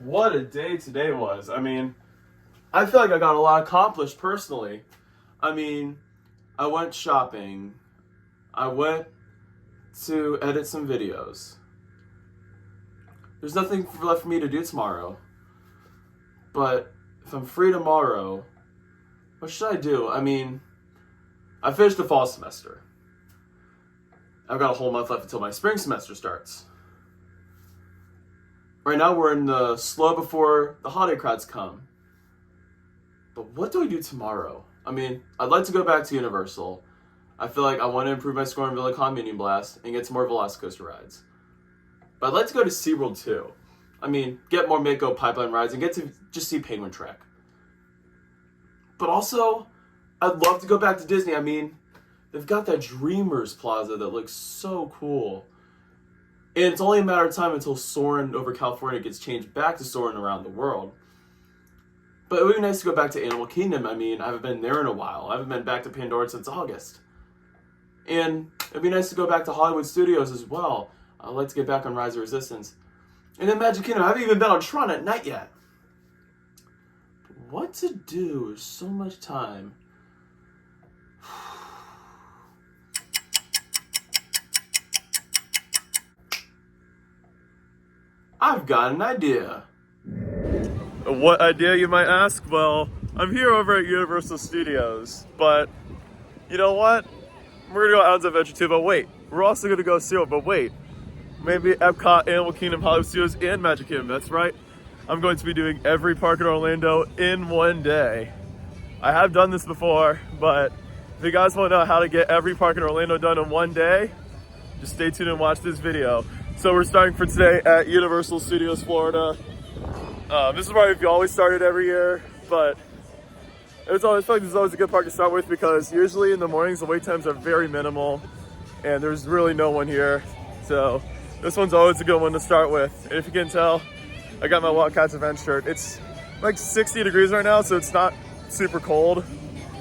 What a day today was. I mean, I feel like I got a lot accomplished personally. I mean, I went shopping. I went to edit some videos. There's nothing left for me to do tomorrow. But if I'm free tomorrow, what should I do? I mean, I finished the fall semester. I've got a whole month left until my spring semester starts. Right now we're in the slow before the holiday crowds come. But what do I do tomorrow? I mean, I'd like to go back to Universal. I feel like I want to improve my score in VillaCon Minion Blast and get some more Velocicoaster rides. But I'd like to go to SeaWorld too. I mean, get more Mako pipeline rides and get to just see Penguin Trek. But also, I'd love to go back to Disney. I mean, they've got that Dreamers Plaza that looks so cool. And it's only a matter of time until Soarin' over California gets changed back to Soarin' around the world. But it would be nice to go back to Animal Kingdom. I mean, I haven't been there in a while. I haven't been back to Pandora since August. And it'd be nice to go back to Hollywood Studios as well. I'd like to get back on Rise of Resistance. And then Magic Kingdom. I haven't even been on Tron at night yet. What to do? There's so much time. I've got an idea. What idea, you might ask? Well, I'm here over at Universal Studios, but you know what? We're gonna go Islands of Adventure too, but wait, we're also gonna go SeaWorld, but wait, maybe Epcot, Animal Kingdom, Hollywood Studios, and Magic Kingdom. That's right. I'm going to be doing every park in Orlando in one day. I have done this before, but if you guys want to know how to get every park in Orlando done in one day, just stay tuned and watch this video. So we're starting for today at Universal Studios, Florida. This is probably if you always started every year, but I feel like this is always a good park to start with because usually in the mornings the wait times are very minimal and there's really no one here. So this one's always a good one to start with. And if you can tell, I got my Wildcats event shirt. It's like 60 degrees right now, so it's not super cold.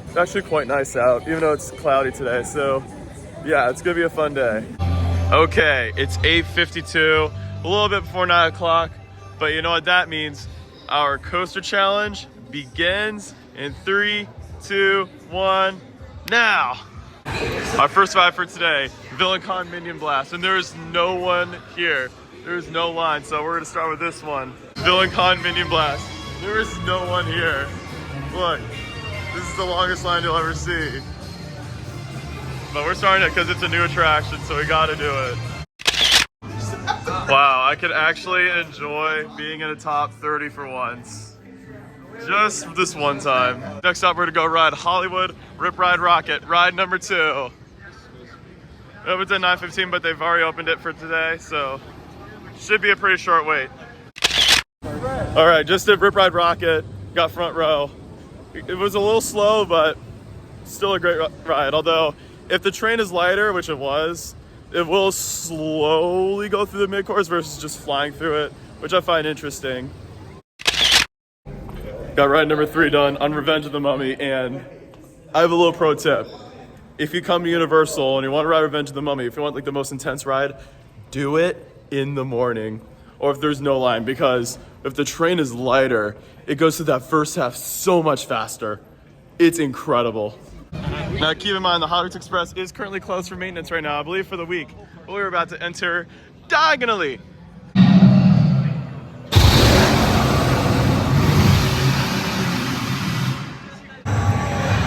It's actually quite nice out, even though it's cloudy today. So yeah, it's gonna be a fun day. Okay, it's 8:52, a little bit before 9 o'clock, but you know what that means? Our coaster challenge begins in 3, 2, 1, now! Our first ride for today, VillaCon Minion Blast, and there is no one here. There is no line, so we're gonna start with this one. VillaCon Minion Blast. There is no one here. Look, this is the longest line you'll ever see. But we're starting it because it's a new attraction, so we gotta do it. Wow, I could actually enjoy being in a top 30 for once. Just this one time. Next up, we're gonna go ride Hollywood Rip Ride Rocket, ride number 2. It opens at 9:15, but they've already opened it for today, so should be a pretty short wait. All right, just did Rip Ride Rocket, got front row. It was a little slow, but still a great ride, although if the train is lighter, which it was, it will slowly go through the mid-course versus just flying through it, which I find interesting. Got ride number 3 done on Revenge of the Mummy, and I have a little pro tip. If you come to Universal and you want to ride Revenge of the Mummy, if you want like the most intense ride, do it in the morning or if there's no line, because if the train is lighter, it goes through that first half so much faster. It's incredible. Now keep in mind the Hot Wheels Express is currently closed for maintenance right now, I believe for the week. But we're about to enter diagonally.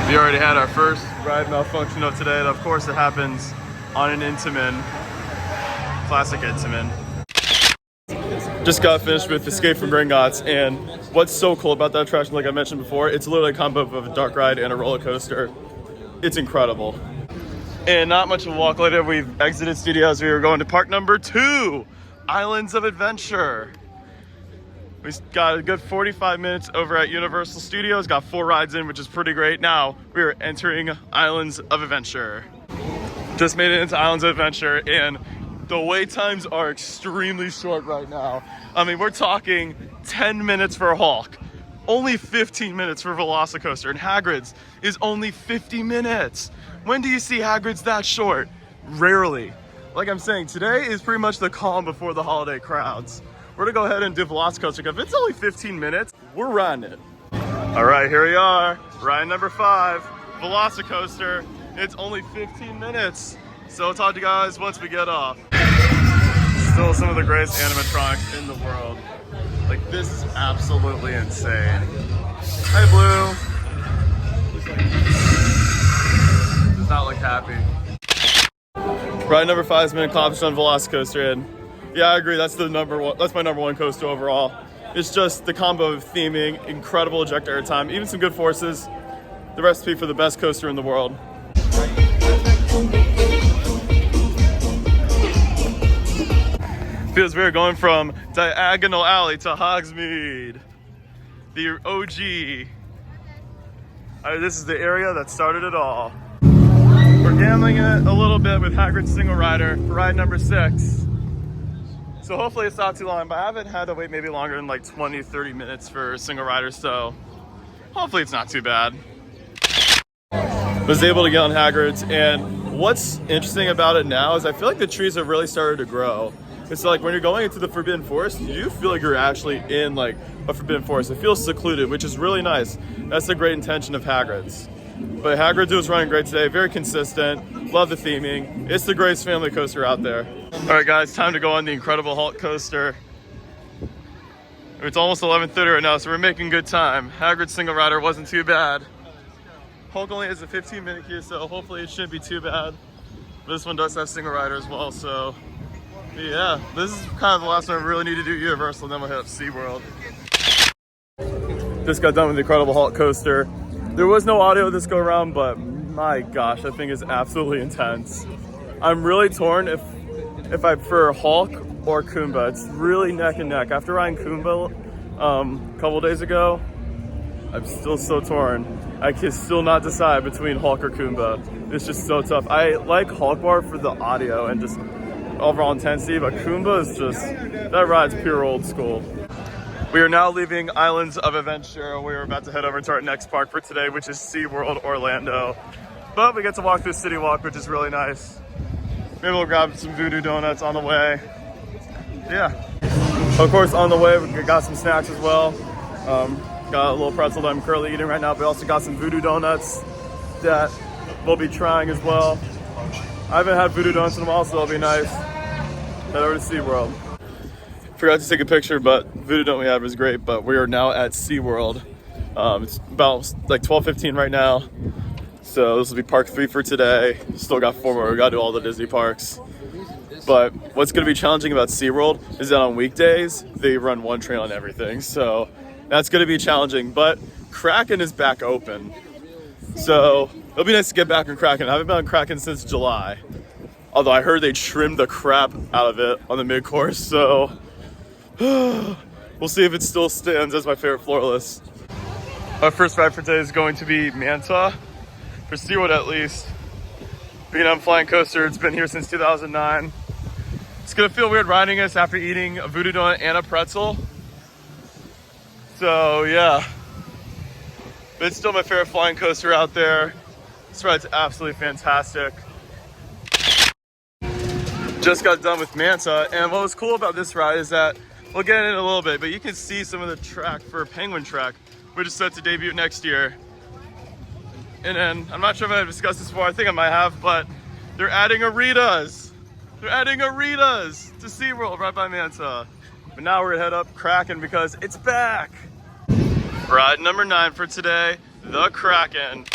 We already had our first ride malfunction of today, and of course it happens on an Intamin, classic Intamin. Just got finished with Escape from Gringotts, and what's so cool about that attraction, like I mentioned before, it's literally a combo of a dark ride and a roller coaster. It's incredible. And not much of a walk later, we've exited studios. We were going to park number 2, Islands of Adventure. We got a good 45 minutes over at Universal Studios, got 4 rides in, which is pretty great. Now we are entering Islands of Adventure. Just made it into Islands of Adventure, and the wait times are extremely short right now. I mean, we're talking 10 minutes for Hulk, only 15 minutes for Velocicoaster, and Hagrid's is only 50 minutes. When do you see Hagrid's that short? Rarely. Like I'm saying, today is pretty much the calm before the holiday crowds. we're gonna go ahead and do Velocicoaster because if it's only 15 minutes, we're riding it. All right, here we are, ride number 5, Velocicoaster. It's only 15 minutes, so I'll talk to you guys once we get off. Still some of the greatest animatronics in the world. Like, this is absolutely insane. Hi, Blue. Does not look happy. Ride number 5 has been accomplished on Velocicoaster, and yeah, I agree. That's my number 1 coaster overall. It's just the combo of theming, incredible ejector airtime, even some good forces. The recipe for the best coaster in the world. Feels weird going from Diagonal Alley to Hogsmeade. The OG. This is the area that started it all. We're gambling it a little bit with Hagrid's Single Rider for ride number 6. So hopefully it's not too long, but I haven't had to wait maybe longer than like 20, 30 minutes for Single Rider, so hopefully it's not too bad. Was able to get on Hagrid's, and what's interesting about it now is I feel like the trees have really started to grow. It's like when you're going into the Forbidden Forest, you do feel like you're actually in like a Forbidden Forest. It feels secluded, which is really nice. That's the great intention of Hagrid's. But Hagrid's was running great today, very consistent. Love the theming. It's the greatest family coaster out there. All right, guys, time to go on the Incredible Hulk coaster. It's almost 11:30 right now, so we're making good time. Hagrid's Single Rider wasn't too bad. Hulk only has a 15-minute queue, so hopefully it shouldn't be too bad. But this one does have Single Rider as well, so yeah, this is kind of the last one I really need to do Universal, and then we'll hit up SeaWorld. Just got done with the Incredible Hulk coaster. There was no audio this go around, but my gosh, that thing is absolutely intense. I'm really torn if I prefer Hulk or Kumba. It's really neck and neck. After riding Kumba a couple days ago, I'm still so torn. I can still not decide between Hulk or Kumba. It's just so tough. I like Hulk Bar for the audio and just overall intensity, but Kumba is just, that ride's pure old school. We are now leaving Islands of Adventure. We're about to head over to our next park for today, which is SeaWorld Orlando. But we get to walk through City Walk, which is really nice. Maybe we'll grab some Voodoo Donuts on the way. Yeah. Of course, on the way, we got some snacks as well. Got a little pretzel that I'm currently eating right now, but we also got some Voodoo Donuts that we'll be trying as well. I haven't had Voodoo Donuts in a while, so it'll be nice. Head over to SeaWorld. Forgot to take a picture, but Voodoo Donut we had was great, but we are now at SeaWorld. It's about like 12:15 right now. So this will be park 3 for today. Still got 4 more, we gotta do all the Disney parks. But what's gonna be challenging about SeaWorld is that on weekdays, they run one train on everything. So that's gonna be challenging, but Kraken is back open. So it'll be nice to get back on Kraken. I haven't been on Kraken since July. Although I heard they trimmed the crap out of it on the mid-course, so we'll see if it still stands as my favorite floor list. Our first ride for today is going to be Manta, for SeaWorld at least. Being on Flying Coaster, it's been here since 2009. It's gonna feel weird riding this after eating a Voodoo Donut and a pretzel. So yeah, but it's still my favorite flying coaster out there. This ride's absolutely fantastic. Just got done with Manta, and what was cool about this ride is that, we'll get in a little bit, but you can see some of the track for Penguin Trek, which is set to debut next year. And then, I'm not sure if I've discussed this before, I think I might have, but they're adding Aritas. They're adding Aritas to SeaWorld right by Manta. But now we're gonna head up Kraken because it's back. Ride number 9 for today, the Kraken.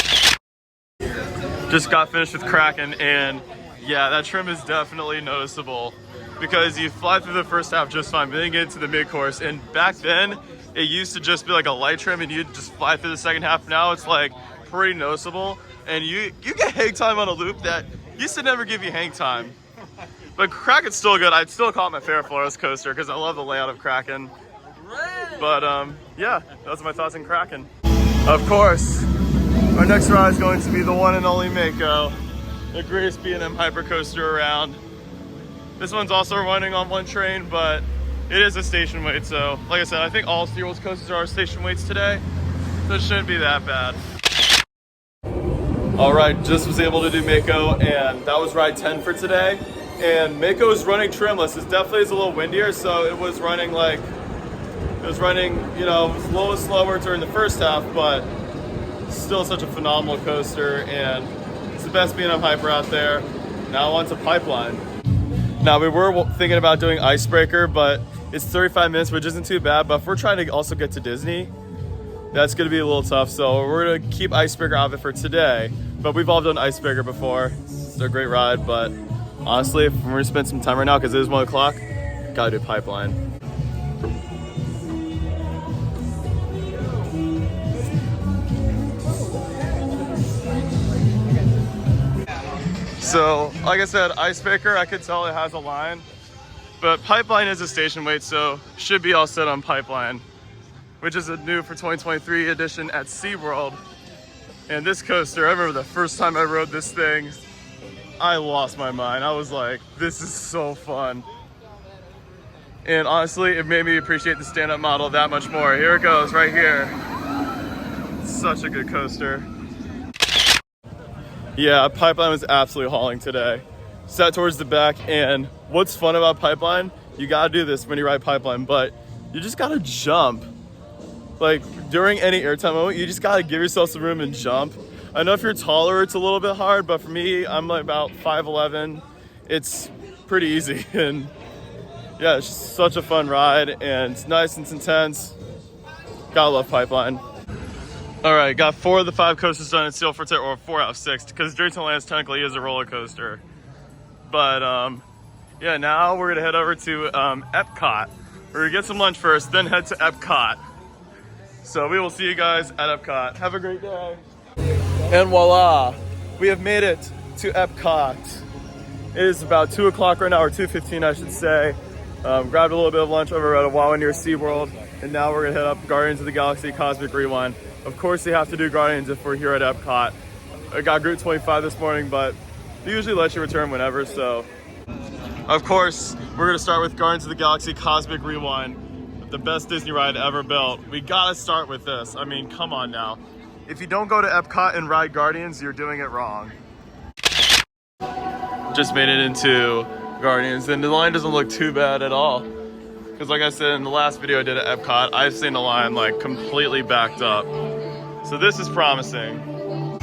Just got finished with Kraken, and yeah, that trim is definitely noticeable because you fly through the first half just fine, but then you get into the mid-course, and back then it used to just be like a light trim and you'd just fly through the second half. Now it's like pretty noticeable, and you get hang time on a loop that used to never give you hang time. But Kraken's still good. I'd still call it my favorite floorless coaster because I love the layout of Kraken. But yeah, those are my thoughts on Kraken. Of course, our next ride is going to be the one and only Mako, the greatest B&M hypercoaster around. This one's also running on one train, but it is a station weight. So like I said, I think all SeaWorld's coasters are station weights today, so it shouldn't be that bad. All right, just was able to do Mako, and that was ride 10 for today. and Mako is running trimless. It definitely is a little windier, so it was running you know, a little slower during the first half, but still such a phenomenal coaster, and it's the best B&M Hyper out there. Now on to Pipeline. Now we were thinking about doing Icebreaker, but it's 35 minutes, which isn't too bad, but if we're trying to also get to Disney, that's gonna be a little tough, so we're gonna keep Icebreaker out of it for today, but we've all done Icebreaker before. It's a great ride, but honestly, if we're gonna spend some time right now, because it is 1 o'clock, gotta do Pipeline. So, like I said, Icebreaker, I could tell it has a line, but Pipeline is a station wait, so should be all set on Pipeline, which is a new for 2023 edition at SeaWorld. And this coaster, I remember the first time I rode this thing, I lost my mind. I was like, this is so fun. And honestly, it made me appreciate the stand-up model that much more. Here it goes, right here. Such a good coaster. Yeah, Pipeline was absolutely hauling today. Sat towards the back, and what's fun about Pipeline, you gotta do this when you ride Pipeline, but you just gotta jump. Like, during any airtime moment, you just gotta give yourself some room and jump. I know if you're taller, it's a little bit hard, but for me, I'm like about 5'11". It's pretty easy, and yeah, it's just such a fun ride, and it's nice and it's intense. Gotta love Pipeline. All right, got 4 of the 5 coasters done at Seal for or 4 out of 6, because Dreamland technically is a roller coaster. But yeah, now we're gonna head over to Epcot. We're gonna get some lunch first, then head to Epcot. So we will see you guys at Epcot. Have a great day. And voila, we have made it to Epcot. It is about 2 o'clock right now, or 2:15 I should say. Grabbed a little bit of lunch over at a Wawa near SeaWorld, and now we're gonna head up Guardians of the Galaxy Cosmic Rewind. Of course, they have to do Guardians if we're here at Epcot. I got Group 25 this morning, but they usually let you return whenever, so. Of course, we're gonna start with Guardians of the Galaxy Cosmic Rewind, the best Disney ride ever built. We gotta start with this. I mean, come on now. If you don't go to Epcot and ride Guardians, you're doing it wrong. Just made it into Guardians, and the line doesn't look too bad at all. Because like I said in the last video I did at Epcot, I've seen the line like completely backed up. So this is promising. What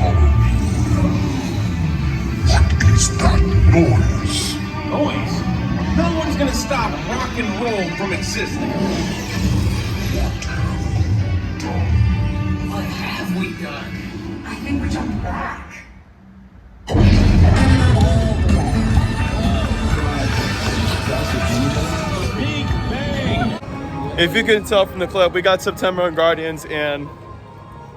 is that noise? Noise? No one's gonna stop rock and roll from existing. What have we done? I think we jumped back. Big bang! If you can tell from the clip, we got September on Guardians, and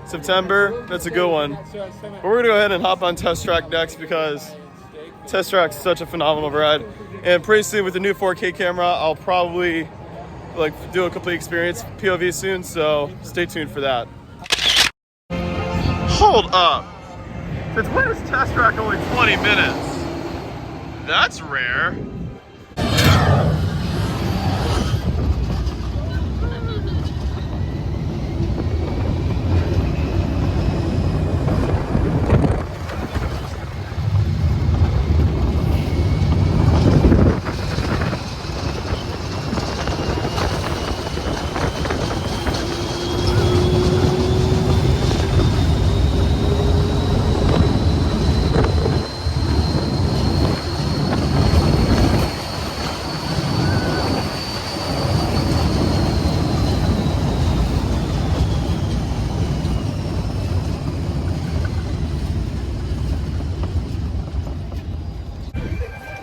September, that's a good one. But we're gonna go ahead and hop on Test Track next, because Test Track's such a phenomenal ride. And pretty soon with the new 4K camera, I'll probably like do a complete experience POV soon, so stay tuned for that. Hold up. Since when is Test Track only 20 minutes? That's rare.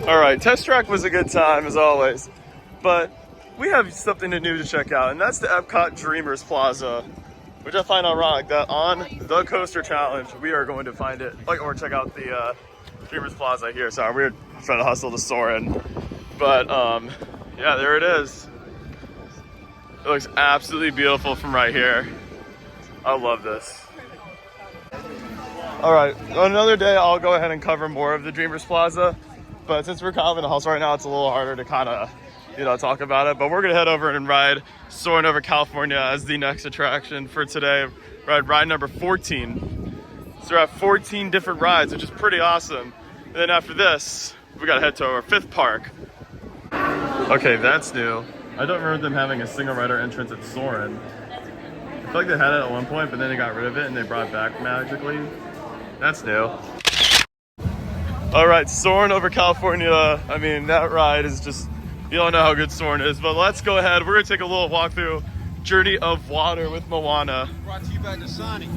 All right, Test Track was a good time as always, but we have something new to check out, and that's the Epcot Dreamers Plaza, which I find ironic that on the Coaster Challenge, we are going to find it, or check out the Dreamers Plaza here. Sorry, we're trying to hustle the store in, but yeah, there it is. It looks absolutely beautiful from right here. I love this. All right, another day I'll go ahead and cover more of the Dreamers Plaza. But since we're kind of in the house right now, it's a little harder to kind of, talk about it. But we're gonna head over and ride Soaring Over California as the next attraction for today. Ride number 14. So we're at 14 different rides, which is pretty awesome. And then after this, We gotta head to our 5th park. Okay, that's new. I don't remember them having a single rider entrance at Soarin'. I feel like they had it at one point, but then they got rid of it and they brought it back magically. That's new. All right, Soarin' over California. I mean, that ride is just, you don't know how good Soarin' is, but let's go ahead. We're gonna take a little walk through Journey of Water with Moana. Brought to you by Dasani.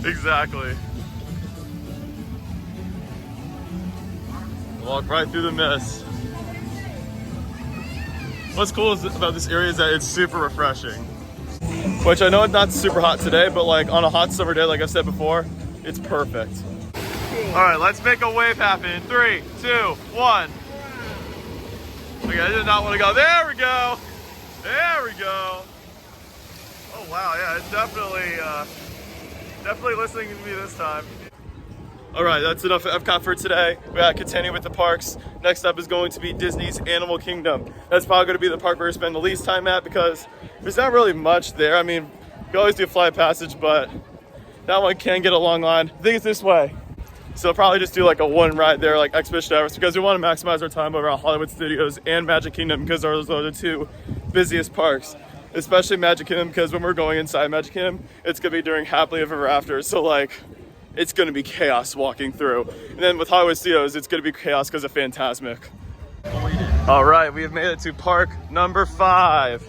Exactly. Walk right through the mist. What's cool about this area is that it's super refreshing. Which I know it's not super hot today, but like on a hot summer day, like I said before, it's perfect. All right, let's make a wave happen. 3, 2, 1. Okay, I did not want to go. There we go. There we go. Oh wow, yeah, it's definitely listening to me this time. All right, that's enough of Epcot for today. We gotta continue with the parks. Next up is going to be Disney's Animal Kingdom. That's probably gonna be the park we're gonna spend the least time at because there's not really much there. I mean, we always do Flight Passage, but that one can get a long line. I think it's this way. So I'll probably just do like a one ride there, like Expedition Everest, because we want to maximize our time over at Hollywood Studios and Magic Kingdom because those are the 2 busiest parks. Especially Magic Kingdom, because when we're going inside Magic Kingdom, it's gonna be during Happily Ever After. So like, it's gonna be chaos walking through. And then with Hollywood Studios, it's gonna be chaos because of Fantasmic. All right, we have made it to park number 5,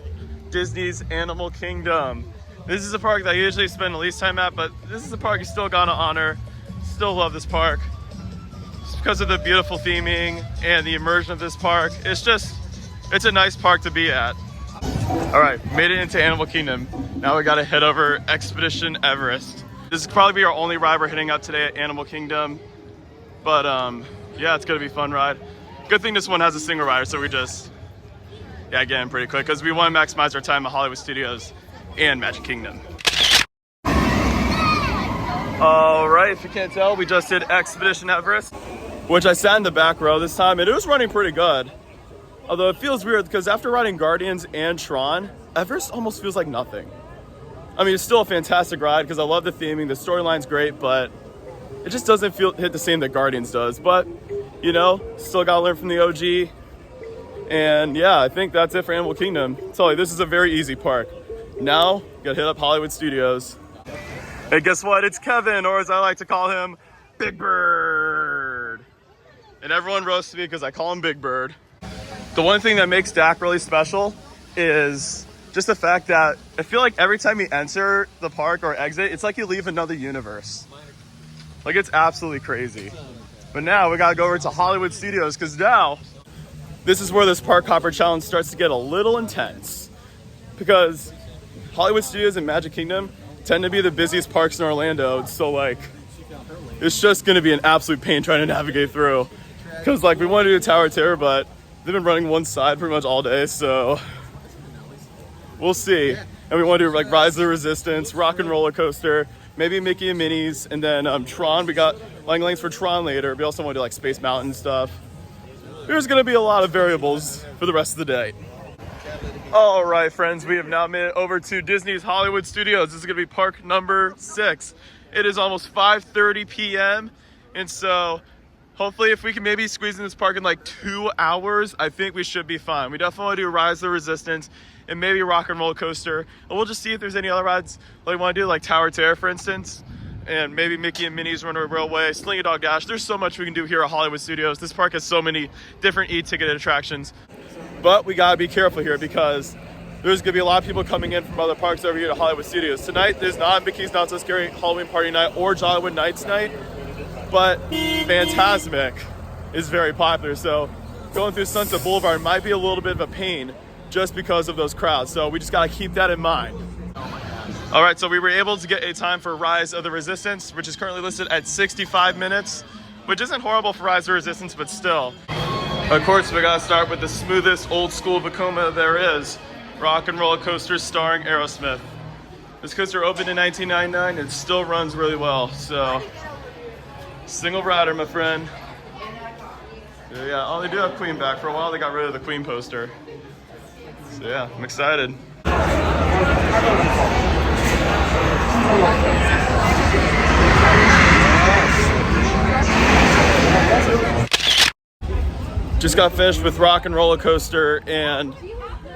Disney's Animal Kingdom. This is a park that I usually spend the least time at, but this is a park you still gotta honor. Still love this park. Just because of the beautiful theming and the immersion of this park. It's a nice park to be at. All right, made it into Animal Kingdom. Now we gotta head over Expedition Everest. This is probably be our only ride we're hitting up today at Animal Kingdom. But yeah, it's gonna be a fun ride. Good thing this one has a single rider, so we just, yeah, get in pretty quick because we want to maximize our time at Hollywood Studios and Magic Kingdom. All right, if you can't tell, we just did Expedition Everest, which I sat in the back row this time, and it was running pretty good. Although it feels weird because after riding Guardians and Tron, Everest almost feels like nothing. I mean, it's still a fantastic ride because I love the theming, the storyline's great, but it just doesn't hit the same that Guardians does. But, you know, still gotta learn from the OG. And yeah, I think that's it for Animal Kingdom. Tell you, this is a very easy park. Now, gotta hit up Hollywood Studios. Hey, guess what? It's Kevin, or as I like to call him, Big Bird. And everyone roasts me because I call him Big Bird. The one thing that makes Dak really special is just the fact that I feel like every time you enter the park or exit, it's like you leave another universe. Like, it's absolutely crazy. But now we gotta go over to Hollywood Studios because now this is where this park hopper challenge starts to get a little intense. Because Hollywood Studios and Magic Kingdom tend to be the busiest parks in Orlando. So like, it's just gonna be an absolute pain trying to navigate through. Because like, we want to do Tower of Terror, but they've been running one side pretty much all day, so we'll see. And we want to do like Rise of the Resistance, Rock and Roller Coaster, maybe Mickey and Minnie's, and then Tron. We got line lanes for Tron later. We also want to do like Space Mountain stuff. There's gonna be a lot of variables for the rest of the day. All right, friends, we have now made it over to Disney's Hollywood Studios. This is gonna be park number 6. It is almost 5:30 p.m. And so hopefully if we can maybe squeeze in this park in like 2 hours, I think we should be fine. We definitely want to do Rise of the Resistance and maybe Rock and Roller Coaster. And we'll just see if there's any other rides like we want to do, like Tower of Terror, for instance. And maybe Mickey and Minnie's Runaway Railway, Slinky Dog Dash. There's so much we can do here at Hollywood Studios. This park has so many different e-ticketed attractions. But we gotta be careful here because there's gonna be a lot of people coming in from other parks over here to Hollywood Studios. Tonight, there's not Mickey's Not So Scary Halloween Party Night or Jollywood Nights Night, but Fantasmic is very popular. So going through Sunset Boulevard might be a little bit of a pain just because of those crowds. So we just gotta keep that in mind. All right, so we were able to get a time for Rise of the Resistance, which is currently listed at 65 minutes, which isn't horrible for Rise of the Resistance, but still. Of course, we gotta start with the smoothest old school Vekoma there is, Rock and Roller Coaster starring Aerosmith. This coaster opened in 1999 and it still runs really well, so single rider, my friend. So yeah, oh, they do have Queen back. For a while, they got rid of the Queen poster. So yeah, I'm excited. Just got finished with Rock and Roller Coaster, and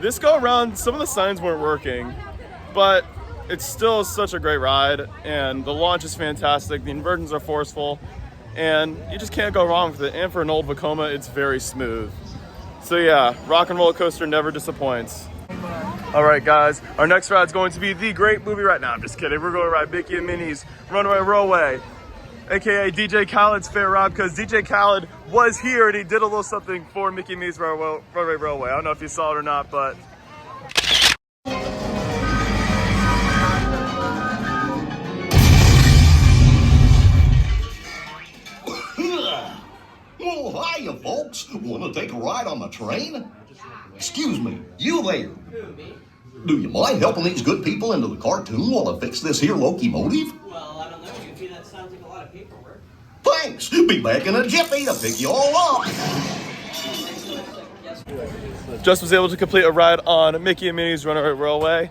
this go around, some of the signs weren't working, but it's still such a great ride, and the launch is fantastic. The inversions are forceful, and you just can't go wrong with it. And for an old Vekoma, it's very smooth. So yeah, Rock and Roller Coaster never disappoints. All right, guys, our next ride is going to be the great movie right now. I'm just kidding. We're going to ride Mickey and Minnie's Runaway Railway, aka DJ Khaled's favorite ride, because DJ Khaled was here and he did a little something for Mickey and Minnie's Runaway Railway. I don't know if you saw it or not, but Well, hiya, folks. Want to take a ride on the train? Excuse me, you there. Do you mind helping these good people into the cartoon while I fix this here locomotive? Well, I don't know. You feel that sounds like a lot of paperwork. Thanks. Be back in a jiffy to pick you all up. just was able to complete a ride on Mickey and Minnie's Runaway Railway.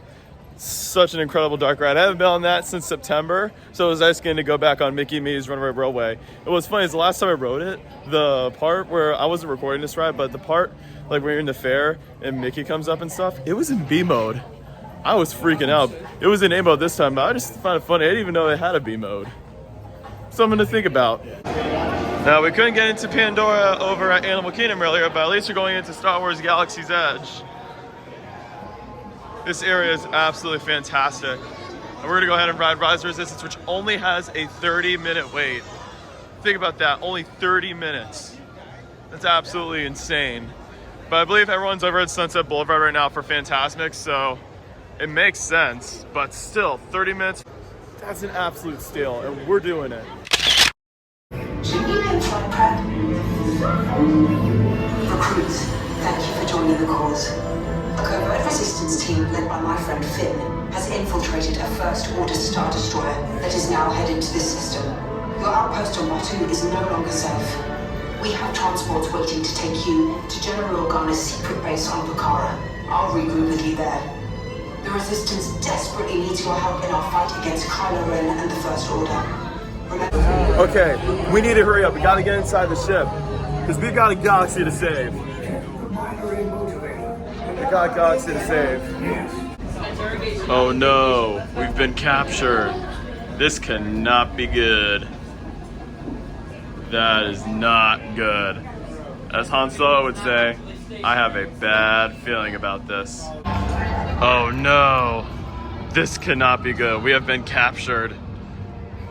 Such an incredible dark ride. I haven't been on that since September, so it was nice getting to go back on Mickey and Minnie's Runaway Railway. It was funny is the last time I rode it, the part where I wasn't recording this ride, but the part like when you're in the fair and Mickey comes up and stuff, it was in B mode. I was freaking out. It was in A mode this time, but I just found it funny. I didn't even know it had a B mode. Something to think about. Now, we couldn't get into Pandora over at Animal Kingdom earlier, but at least we're going into Star Wars Galaxy's Edge. This area is absolutely fantastic. And we're gonna go ahead and ride Rise of Resistance, which only has a 30-minute wait. Think about that, only 30 minutes. That's absolutely insane. But I believe everyone's over at Sunset Boulevard right now for Fantasmic, so it makes sense. But still, 30 minutes, that's an absolute steal, and we're doing it. Recruits, thank you for joining the cause. A covert resistance team led by my friend Finn has infiltrated a First Order Star Destroyer that is now headed to this system. Your outpost on Batu is no longer safe. We have transports waiting to take you to General Organa's secret base on Bukhara. I'll regroup with you there. The Resistance desperately needs your help in our fight against Kylo Ren and the First Order. Remember... Okay, we need to hurry up. We gotta get inside the ship, because we've got a galaxy to save. We got a galaxy to save. Oh no, we've been captured. This cannot be good. That is not good. As Han Solo would say, I have a bad feeling about this. Oh no, this cannot be good. We have been captured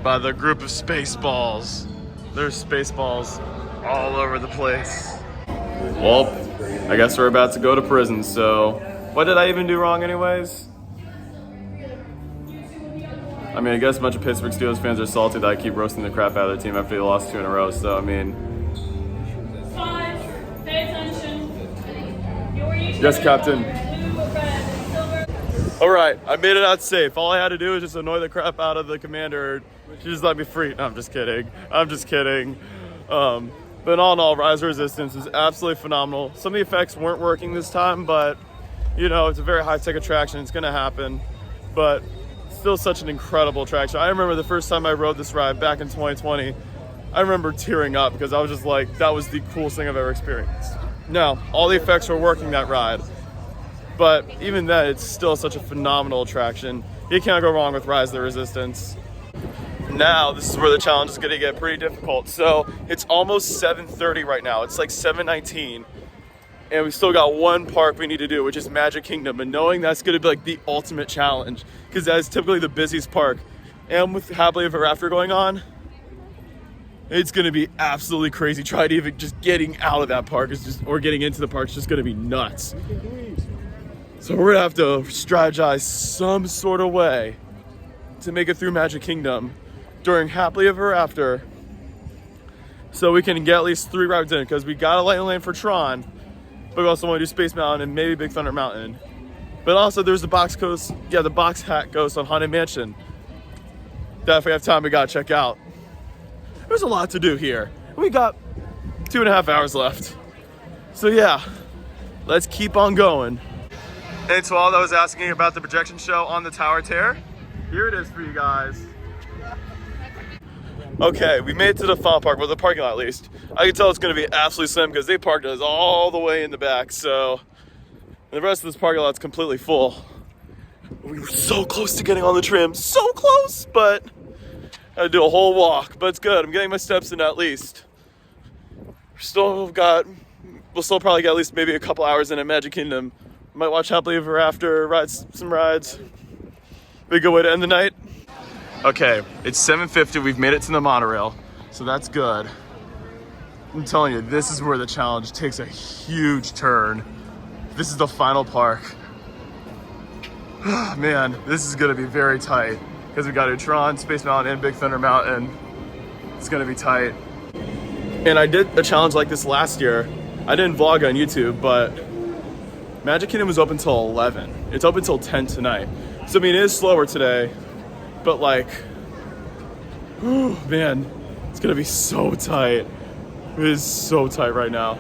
by the group of Spaceballs. There's Spaceballs all over the place. Well, I guess we're about to go to prison, so what did I even do wrong anyways? I mean, I guess a bunch of Pittsburgh Steelers fans are salty that I keep roasting the crap out of their team after they lost 2 in a row, so I mean... Five, pay attention. Yes, Captain. Alright, I made it out safe. All I had to do was just annoy the crap out of the commander. She just let me free. No, I'm just kidding. I'm just kidding. But all in all, Rise of Resistance is absolutely phenomenal. Some of the effects weren't working this time, but you know, it's a very high-tech attraction. It's gonna happen, but still such an incredible attraction. I remember the first time I rode this ride back in 2020, I remember tearing up because I was just like, that was the coolest thing I've ever experienced. Now, all the effects were working that ride, but even then, it's still such a phenomenal attraction. You can't go wrong with Rise of the Resistance. Now, this is where the challenge is gonna get pretty difficult. So, it's almost 7:30 right now. It's like 7:19. And we still got one park we need to do, which is Magic Kingdom. And knowing that's gonna be like the ultimate challenge, because that is typically the busiest park. And with Happily Ever After going on, it's gonna be absolutely crazy. Trying to even just getting out of that park is just, or getting into the park is just gonna be nuts. So we're gonna have to strategize some sort of way to make it through Magic Kingdom during Happily Ever After, so we can get at least 3 rides in, because we got a Lightning Lane for Tron, but we also want to do Space Mountain and maybe Big Thunder Mountain. But also there's the box hat ghost on Haunted Mansion that if we have time we gotta check out. There's a lot to do here. We got 2.5 hours left. So yeah, let's keep on going. And to all that was asking about the projection show on the Tower Terror, here it is for you guys. Okay, we made it to the final park, well, the parking lot at least. I can tell it's gonna be absolutely slim because they parked us all the way in the back, so the rest of this parking lot's completely full. We were so close to getting on the tram, so close, but I had to do a whole walk, but it's good. I'm getting my steps in at least. We'll still probably get at least maybe a couple hours in at Magic Kingdom. Might watch Happily Ever After, ride some rides. Be a good way to end the night. Okay, it's 7:50, we've made it to the monorail, so that's good. I'm telling you, this is where the challenge takes a huge turn. This is the final park. Man, this is gonna be very tight because we got to Tron, Space Mountain, and Big Thunder Mountain. It's gonna be tight. And I did a challenge like this last year. I didn't vlog on YouTube, but Magic Kingdom was open till 11. It's open till 10 tonight. So I mean, it is slower today, but like, oh man, it's gonna be so tight. It is so tight right now.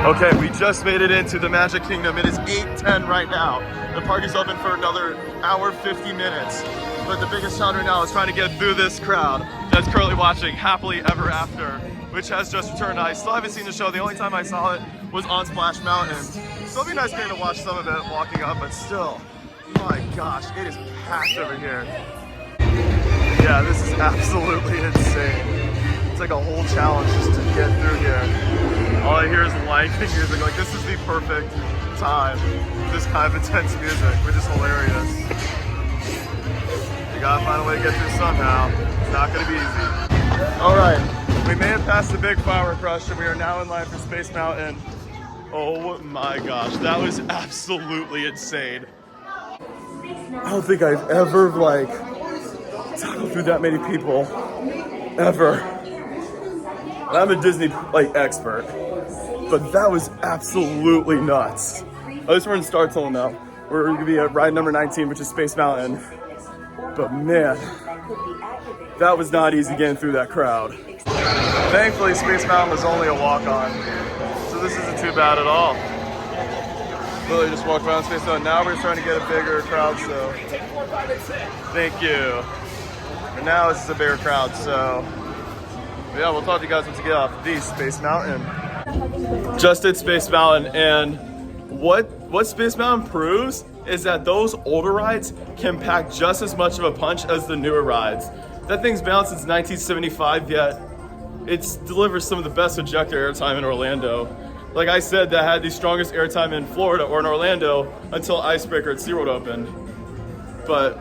Okay, we just made it into the Magic Kingdom. It is 8:10 right now. The park is open for another hour, 50 minutes. But the biggest challenge right now is trying to get through this crowd that's currently watching Happily Ever After, which has just returned. I still haven't seen the show. The only time I saw it was on Splash Mountain. So it'll be nice getting to watch some of it walking up, but still, my gosh, it is packed over here. Yeah, this is absolutely insane. It's like a whole challenge just to get through here. All I hear is live music. Like, this is the perfect time. This kind of intense music, which is hilarious. You gotta find a way to get through somehow. It's not gonna be easy. All right, we made it past the big firework rush, and we are now in line for Space Mountain. Oh my gosh, that was absolutely insane. I don't think I've ever like tackled through that many people, ever. I'm a Disney like expert, but that was absolutely nuts. At least we're in Star Tunnel now. We're gonna be at ride number 19, which is Space Mountain. But man, that was not easy getting through that crowd. Thankfully, Space Mountain was only a walk-on, so this isn't too bad at all. Literally just walked around Space Mountain. Now we're trying to get a bigger crowd, so thank you. And now it's just a bigger crowd, so yeah, we'll talk to you guys once we get off the Space Mountain. Just did Space Mountain, and what Space Mountain proves is that those older rides can pack just as much of a punch as the newer rides. That thing's been out since 1975, yet it delivers some of the best ejector airtime in Orlando. Like I said, that had the strongest airtime in Florida or in Orlando until Icebreaker at SeaWorld opened. But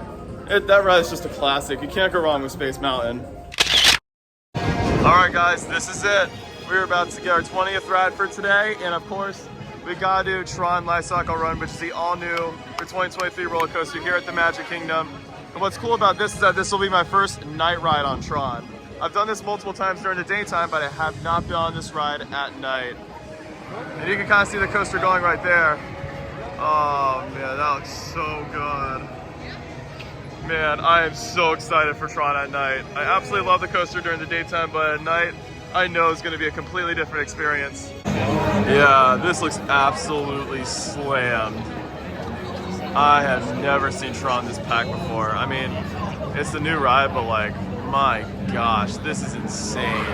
that ride is just a classic. You can't go wrong with Space Mountain. All right, guys, this is it. We're about to get our 20th ride for today, and of course, we gotta do Tron Lifecycle Run, which is the all-new for 2023 roller coaster here at the Magic Kingdom. And what's cool about this is that this will be my first night ride on Tron. I've done this multiple times during the daytime, but I have not been on this ride at night. And you can kind of see the coaster going right there. Oh man, that looks so good. Man, I am so excited for Tron at night. I absolutely love the coaster during the daytime, but at night, I know it's gonna be a completely different experience. Yeah, this looks absolutely slammed. I have never seen Tron this packed before. I mean, it's the new ride, but like, my gosh, this is insane.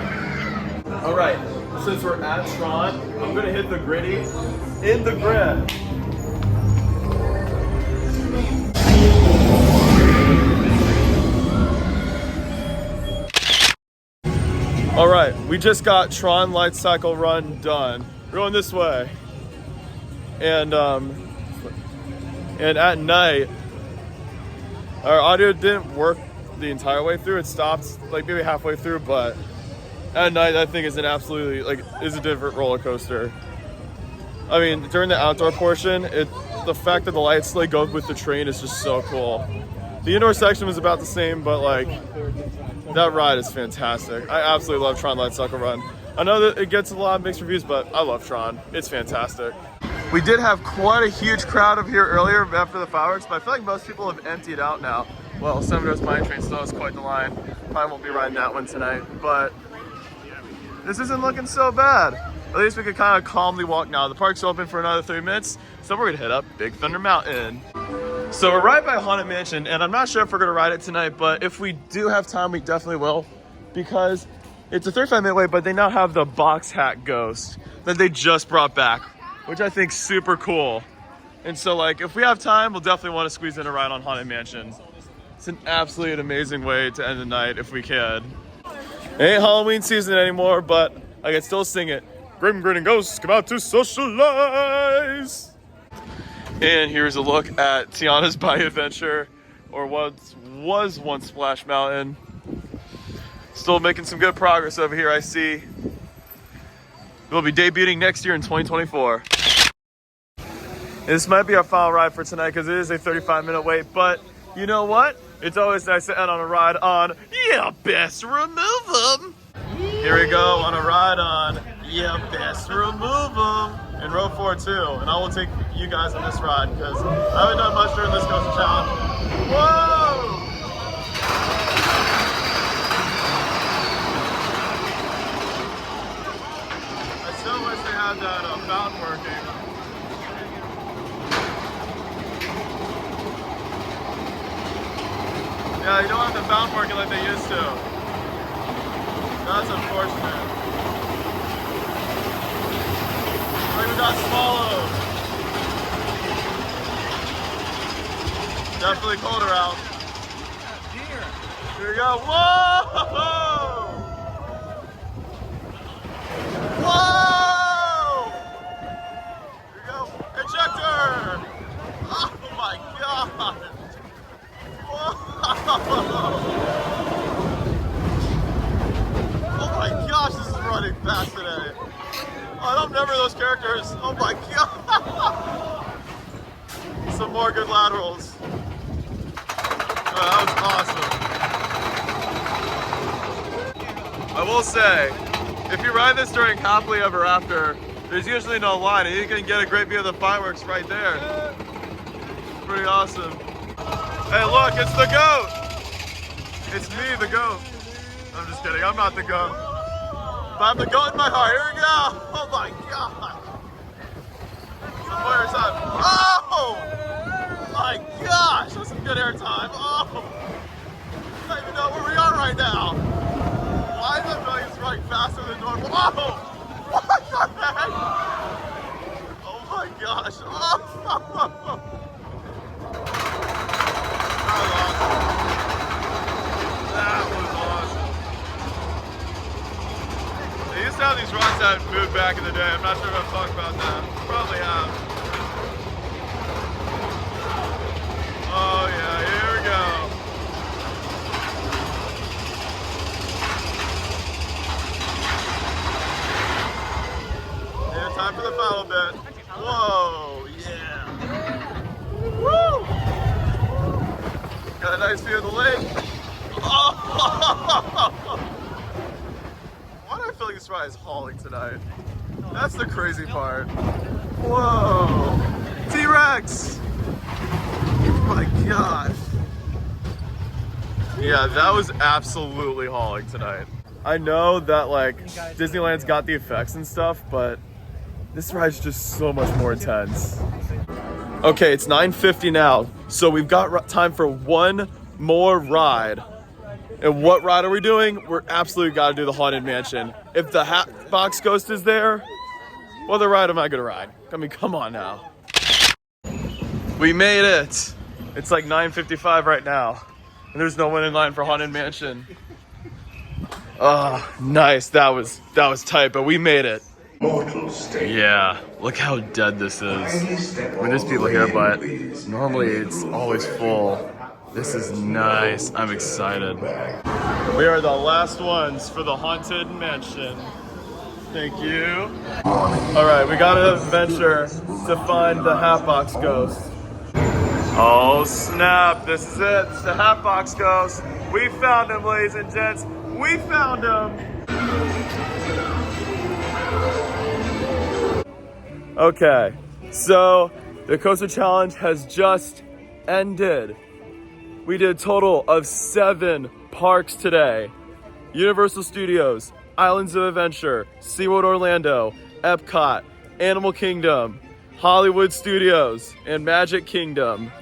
All right, since we're at Tron, I'm gonna hit the gritty in the grid. All right, we just got Tron Light Cycle Run done. We're going this way. And at night, our audio didn't work the entire way through. It stopped like maybe halfway through, but at night that thing is an absolutely is a different roller coaster. I mean, during the outdoor portion, the fact that the lights go with the train is just so cool. The indoor section was about the same, but like that ride is fantastic. I absolutely love Tron Light Cycle Run. I know that it gets a lot of mixed reviews, but I love Tron. It's fantastic. We did have quite a huge crowd up here earlier after the fireworks, but I feel like most people have emptied out now. Well, Senator's Mine Train still has quite the line. Probably won't be riding that one tonight, but this isn't looking so bad. At least we could kind of calmly walk now. The park's open for another 3 minutes, so we're gonna head up Big Thunder Mountain. So we're right by Haunted Mansion, and I'm not sure if we're gonna ride it tonight, but if we do have time, we definitely will, because it's a 35-minute wait, but they now have the box hat ghost that they just brought back, which I think is super cool. And so like, if we have time, we'll definitely want to squeeze in a ride on Haunted Mansion. It's an absolutely amazing way to end the night if we can. It ain't Halloween season anymore, but I can still sing it. Grim Grinning Ghosts come out to socialize. And here's a look at Tiana's Bayou Adventure, or what was once Splash Mountain. Still making some good progress over here, I see. We'll be debuting next year in 2024. This might be our final ride for tonight because it is a 35-minute wait, but you know what? It's always nice to end on a ride on Yeah, Best Remove 'em. Here we go on a ride on Yeah, Best Remove 'em in row 4 too. And I will take you guys on this ride because I haven't done much during this coaster challenge. Whoa! I still wish they had that fountain working. Yeah, you don't have the fountain working like they used to. That's unfortunate. Like we got swallowed. Definitely colder out. Here we go. Whoa! Whoa! Here we go. Ejector! Oh my god! Oh my gosh, this is running fast today. Oh, I don't remember those characters. Oh my god. Some more good laterals. Oh, that was awesome. I will say, if you ride this during Happily Ever After, there's usually no line and you can get a great view of the fireworks right there. Pretty awesome. Hey, look, it's the goat! It's me, the goat. I'm just kidding, I'm not the goat. But I'm the goat in my heart. Here we go! Oh my god! Some more time. Oh! My gosh, that's some good air time. Oh! I don't even know where we are right now. Why is that feeling it's running faster than normal? Oh! What the heck? Oh my gosh. Oh! That was awesome. They used to have these rides that moved back in the day. I'm not sure if I've talked about that. Probably have. Oh yeah, here we go. Yeah, time for the final bit. Whoa, yeah. Woo! Got a nice view of the lake. Oh! Why do I feel like this ride is hauling tonight? That's the crazy part. Whoa! T-Rex! Oh my gosh. Yeah, that was absolutely hauling tonight. I know that like Disneyland's got the effects and stuff, but this ride's just so much more intense. Okay, it's 9:50 now, so we've got time for one more ride. And what ride are we doing? We're absolutely gotta do the Haunted Mansion. If the Hatbox Ghost is there, what other ride am I gonna ride? I mean, come on now. We made it. It's like 9:55 right now, and there's no one in line for Haunted Mansion. Oh, nice. That was tight, but we made it. Yeah, look how dead this is. I mean, there's people here, but normally it's always full. This is nice. I'm excited. We are the last ones for the Haunted Mansion. Thank you. All right, we got an adventure to find the Hatbox Ghost. Oh snap, this is it. It's the Hatbox Ghost. We found him, ladies and gents. We found him. Okay, so the coaster challenge has just ended. We did a total of 7 parks today. Universal Studios, Islands of Adventure, SeaWorld Orlando, Epcot, Animal Kingdom, Hollywood Studios, and Magic Kingdom.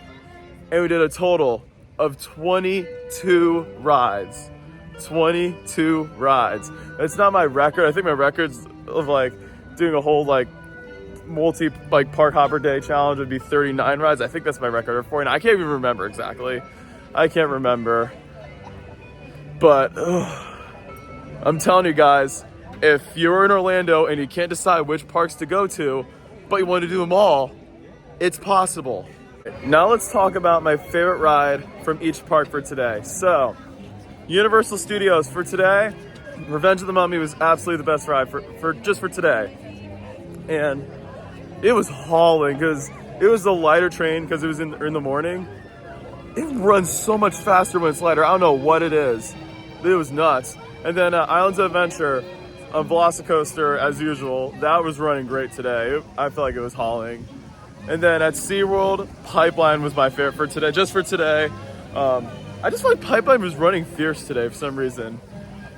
And we did a total of 22 rides. 22 rides. It's not my record. I think my record's of like doing a whole like park hopper day challenge would be 39 rides. I think that's my record, or 49. I can't even remember exactly. I can't remember. But I'm telling you guys, if you're in Orlando and you can't decide which parks to go to, but you want to do them all, it's possible. Now let's talk about my favorite ride from each park for today. So, Universal Studios for today, Revenge of the Mummy was absolutely the best ride for today. And it was hauling because it was a lighter train because it was in the morning. It runs so much faster when it's lighter. I don't know what it is. It was nuts. And then Islands of Adventure on Velocicoaster, as usual, that was running great today. I feel like it was hauling. And then at SeaWorld, Pipeline was my favorite for today, just for today. I just feel like Pipeline was running fierce today for some reason.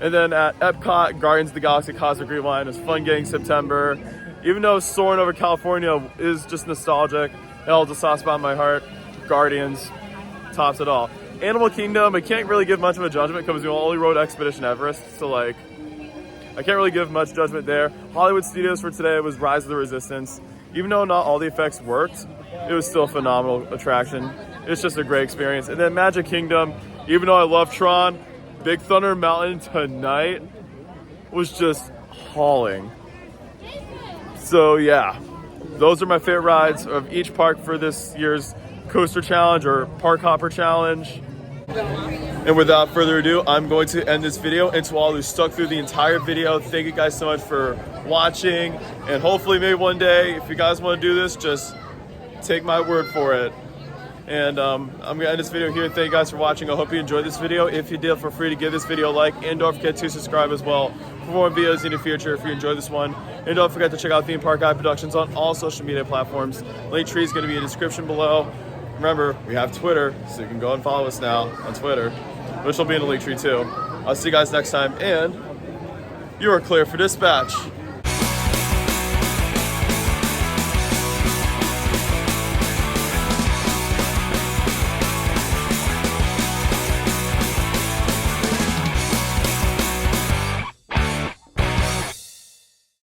And then at Epcot, Guardians of the Galaxy Cosmic Rewind was fun getting September. Even though soaring over California is just nostalgic, it holds a soft spot in my heart. Guardians tops it all. Animal Kingdom, I can't really give much of a judgment because we only rode Expedition Everest, so like, I can't really give much judgment there. Hollywood Studios for today was Rise of the Resistance. Even though not all the effects worked, it was still a phenomenal attraction. It's just a great experience. And then Magic Kingdom, even though I love Tron, Big Thunder Mountain tonight was just hauling. So yeah, those are my favorite rides of each park for this year's Coaster Challenge or Park Hopper Challenge. And without further ado, I'm going to end this video. And to all who stuck through the entire video, thank you guys so much for watching. And hopefully maybe one day, if you guys want to do this, just take my word for it. And I'm going to end this video here. Thank you guys for watching. I hope you enjoyed this video. If you did, feel free to give this video a like. And don't forget to subscribe as well for more videos in the future if you enjoyed this one. And don't forget to check out Theme Park Guide Productions on all social media platforms. Link tree is going to be in the description below. Remember, we have Twitter, so you can go and follow us now on Twitter, which will be in the link tree too. I'll see you guys next time, and you are clear for dispatch.